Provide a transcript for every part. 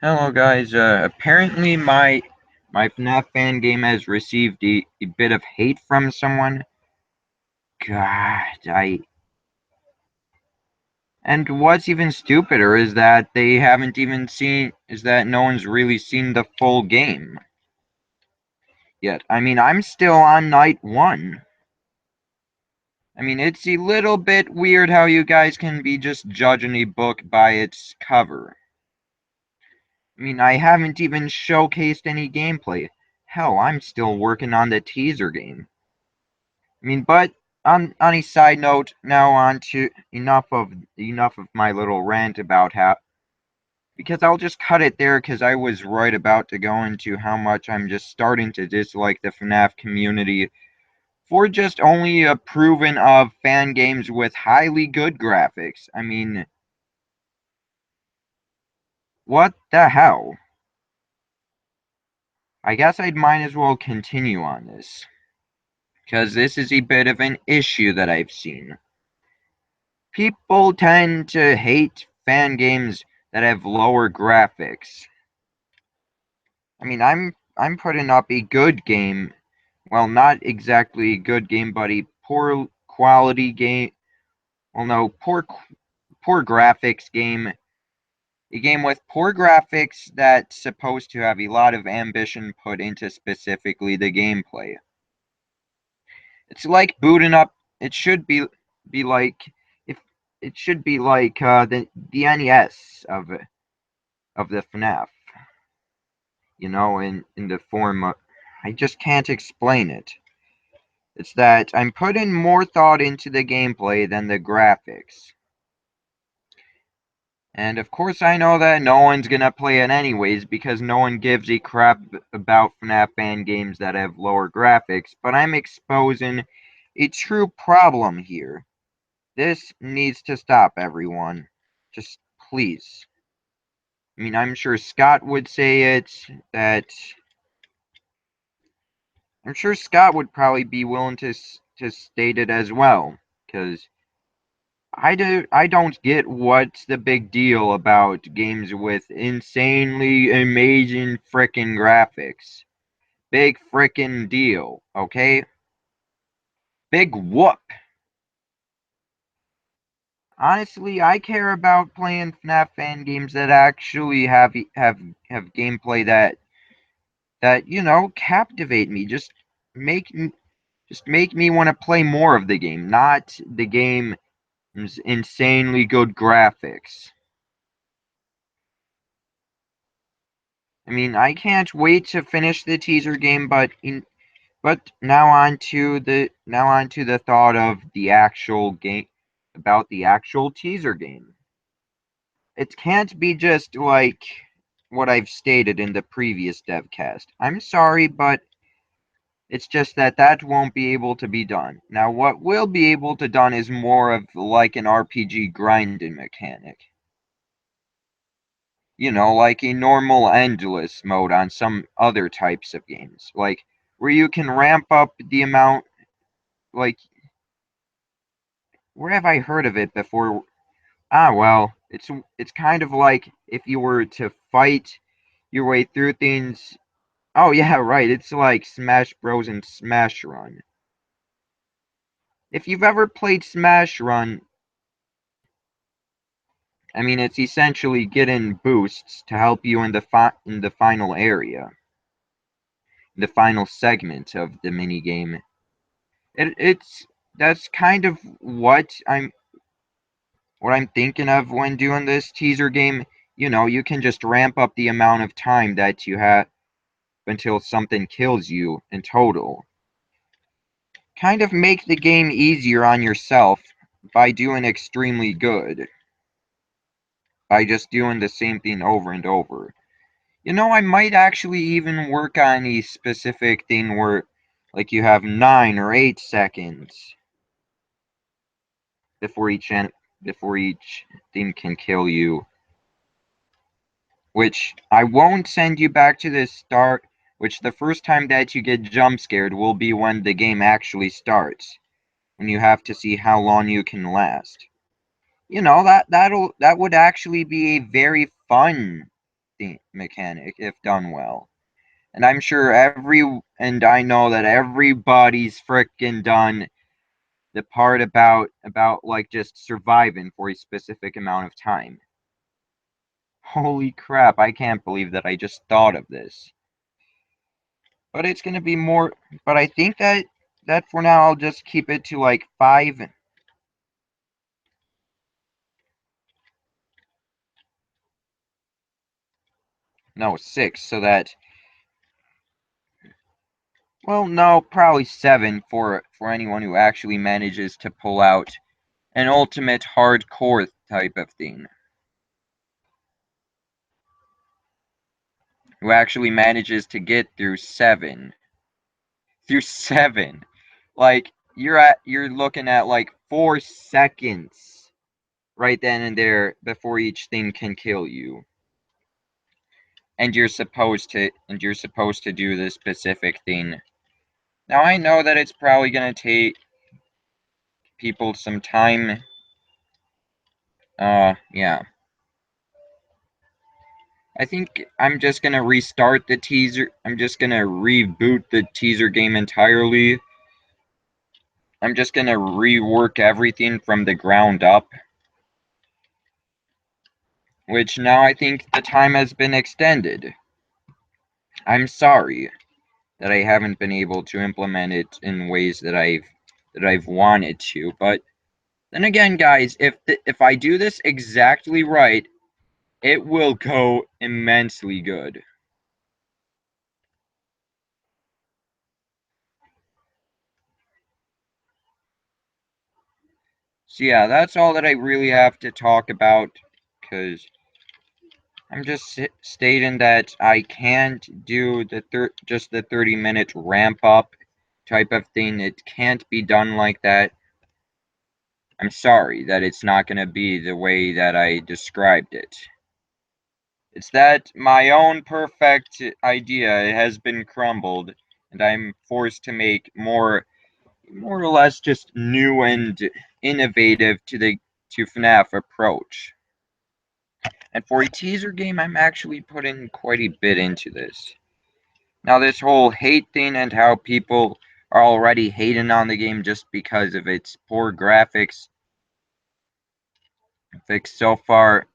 Hello guys, apparently my FNAF fan game has received a bit of hate from someone. God, and what's even stupider is that they haven't even seen is that no one's really seen the full game yet. I mean, I'm still on night 1. I mean, it's a little bit weird how you guys can be just judging a book by its cover. I mean, I haven't even showcased any gameplay. Hell, I'm still working on the teaser game. I mean, but on a side note, now on to enough of my little rant about how, because I'll just cut it there because I was right about to go into how much I'm just starting to dislike the FNAF community for just only approving of fan games with highly good graphics. I mean, what the hell? I guess I might as well continue on this because this is a bit of an issue that I've seen. People tend to hate fan games that have lower graphics. I mean, I'm putting up a good game. Well, not exactly a good game, but a poor quality game. Well, no, poor graphics game. A game with poor graphics that's supposed to have a lot of ambition put into specifically the gameplay. It's like booting up. It should be like if it should be like the NES of the FNAF. In the form of, I just can't explain it. It's that I'm putting more thought into the gameplay than the graphics. And of course I know that no one's gonna play it anyways because no one gives a crap about FNAF fan games that have lower graphics, but I'm exposing a true problem here. This needs to stop, everyone. Just please. I mean, I'm sure Scott would say that I'm sure Scott would probably be willing to state it as well, because I don't get what's the big deal about games with insanely amazing frickin' graphics. Big frickin' deal, okay? Big whoop. Honestly, I care about playing FNAF fan games that actually have gameplay that captivate me. Make just make me want to play more of the game, not the game's insanely good graphics. I mean, I can't wait to finish the teaser game, but now on to the thought of the actual game about the actual teaser game. It can't be just like what I've stated in the previous devcast. I'm sorry, but it's just that won't be able to be done. Now, what will be able to done is more of like an RPG grinding mechanic. Like a normal endless mode on some other types of games. Like where you can ramp up the amount, like, where have I heard of it before? Ah, well, it's kind of like if you were to fight your way through things. Oh yeah, right. It's like Smash Bros. And Smash Run. If you've ever played Smash Run, I mean, it's essentially getting boosts to help you in the final area, the final segment of the mini game. It's that's kind of what I'm thinking of when doing this teaser game. You can just ramp up the amount of time that you have until something kills you in total. Kind of make the game easier on yourself by doing extremely good, by just doing the same thing over and over. I might actually even work on a specific thing where, like, you have 9 or 8 seconds before each thing can kill you. Which I won't send you back to the start. Which the first time that you get jump scared will be when the game actually starts, when you have to see how long you can last. That would actually be a very fun mechanic if done well. And I know that everybody's frickin' done the part about like just surviving for a specific amount of time. Holy crap, I can't believe that I just thought of this. But it's gonna be more, but I think that for now I'll just keep it to like 5. No, 6, so that, well, no, probably 7 for anyone who actually manages to pull out an ultimate hardcore type of thing. Who actually manages to get through 7. Through 7. Like you're looking at like 4 seconds right then and there before each thing can kill you. And you're supposed to do this specific thing. Now I know that it's probably gonna take people some time. Yeah. I think I'm just gonna restart the teaser. I'm just gonna reboot the teaser game entirely. I'm just gonna rework everything from the ground up. Which now I think the time has been extended. I'm sorry that I haven't been able to implement it in ways that I've wanted to, but then again, guys, if I do this exactly right, it will go immensely good. So yeah, that's all that I really have to talk about, because I'm just stating that I can't do just the 30-minute ramp up type of thing. It can't be done like that. I'm sorry that it's not going to be the way that I described it. It's that my own perfect idea has been crumbled, and I'm forced to make more or less just new and innovative to FNAF approach. And for a teaser game, I'm actually putting quite a bit into this. Now, this whole hate thing and how people are already hating on the game just because of its poor graphics fixed so far,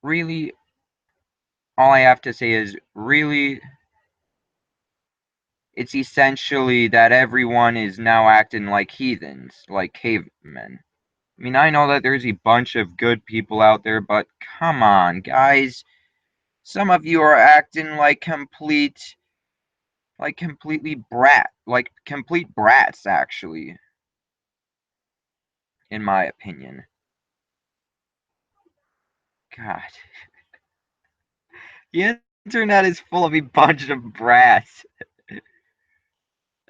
really, all I have to say is really, it's essentially that everyone is now acting like heathens, like cavemen. I mean, I know that there's a bunch of good people out there, but come on, guys. Some of you are acting like complete brats, actually, in my opinion. God. The internet is full of a bunch of brats.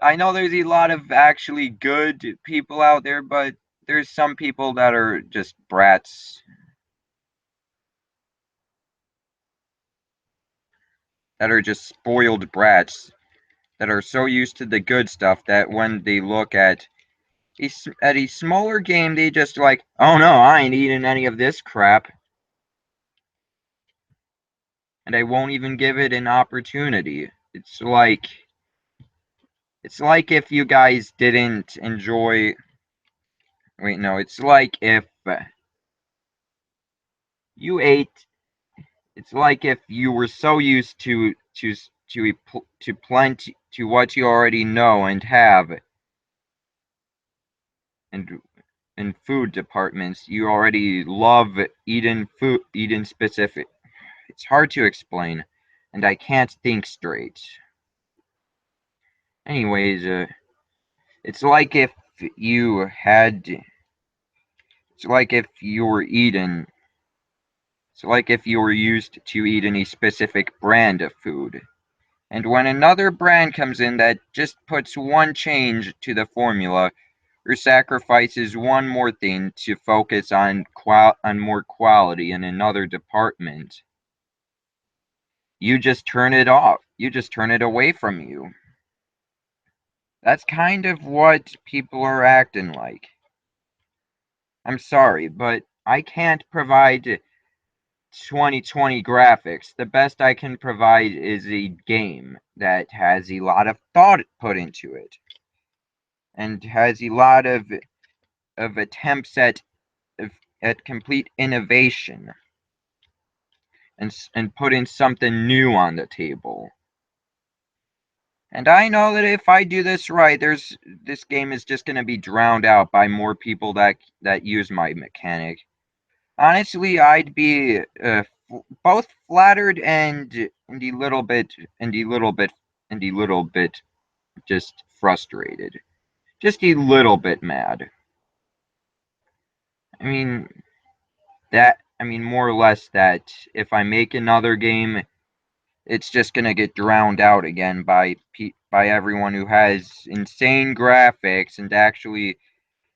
I know there's a lot of actually good people out there, but there's some people that are just brats, that are just spoiled brats, that are so used to the good stuff that when they look at a smaller game, they just like, oh no, I ain't eating any of this crap, and I won't even give it an opportunity. It's like if you guys didn't enjoy. Wait, no, it's like if you ate. It's like if you were so used to plenty to what you already know and have, and in food departments, you already love eating specific. It's hard to explain, and I can't think straight. Anyways, it's like if you had. It's like if you were eating. It's like if you were used to eating a specific brand of food. And when another brand comes in that just puts one change to the formula or sacrifices one more thing to focus on more quality in another department, you just turn it off. You just turn it away from you. That's kind of what people are acting like. I'm sorry, but I can't provide 2020 graphics. The best I can provide is a game that has a lot of thought put into it and has a lot of attempts at complete innovation and putting something new on the table. And I know that if I do this right, this game is just going to be drowned out by more people that use my mechanic. Honestly, I'd be both flattered and a little bit just frustrated, just a little bit mad. I mean more or less that if I make another game, it's just gonna get drowned out again by everyone who has insane graphics and actually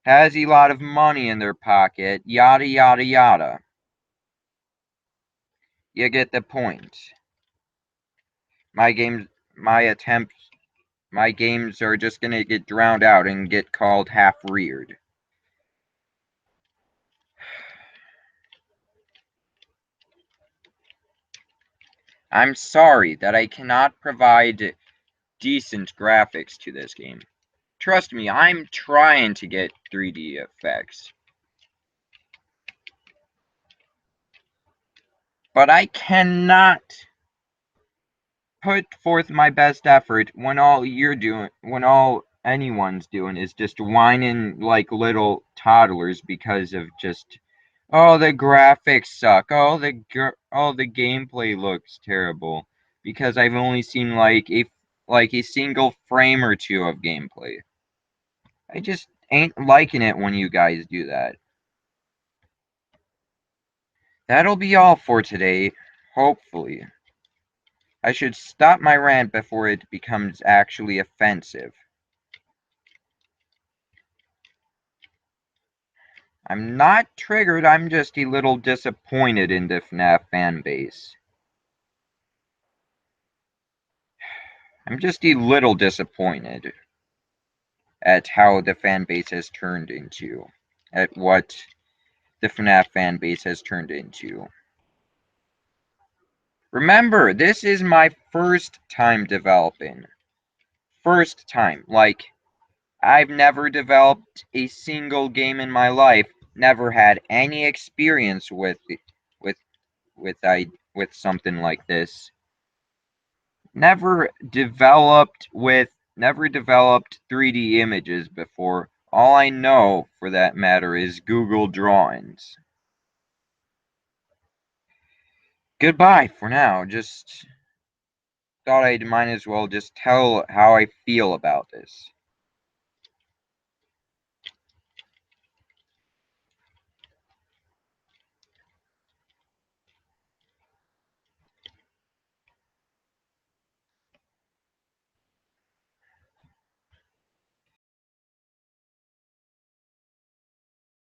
has a lot of money in their pocket, yada yada yada. You get the point. My games, my attempts, my games are just gonna get drowned out and get called half-reared. I'm sorry that I cannot provide decent graphics to this game. Trust me, I'm trying to get 3D effects. But I cannot put forth my best effort when all anyone's doing is just whining like little toddlers because of just, oh, the graphics suck, oh, the gameplay looks terrible, because I've only seen like a single frame or two of gameplay. I just ain't liking it when you guys do that. That'll be all for today, hopefully. I should stop my rant before it becomes actually offensive. I'm not triggered, I'm just a little disappointed in the FNAF fanbase. I'm just a little disappointed at how the fanbase has turned into, at what the FNAF fanbase has turned into. Remember, this is my first time developing. First time. Like, I've never developed a single game in my life, never had any experience with with something like this. Never developed 3D images before. All I know, for that matter, is Google Drawings. Goodbye for now. Just thought I might as well just tell how I feel about this.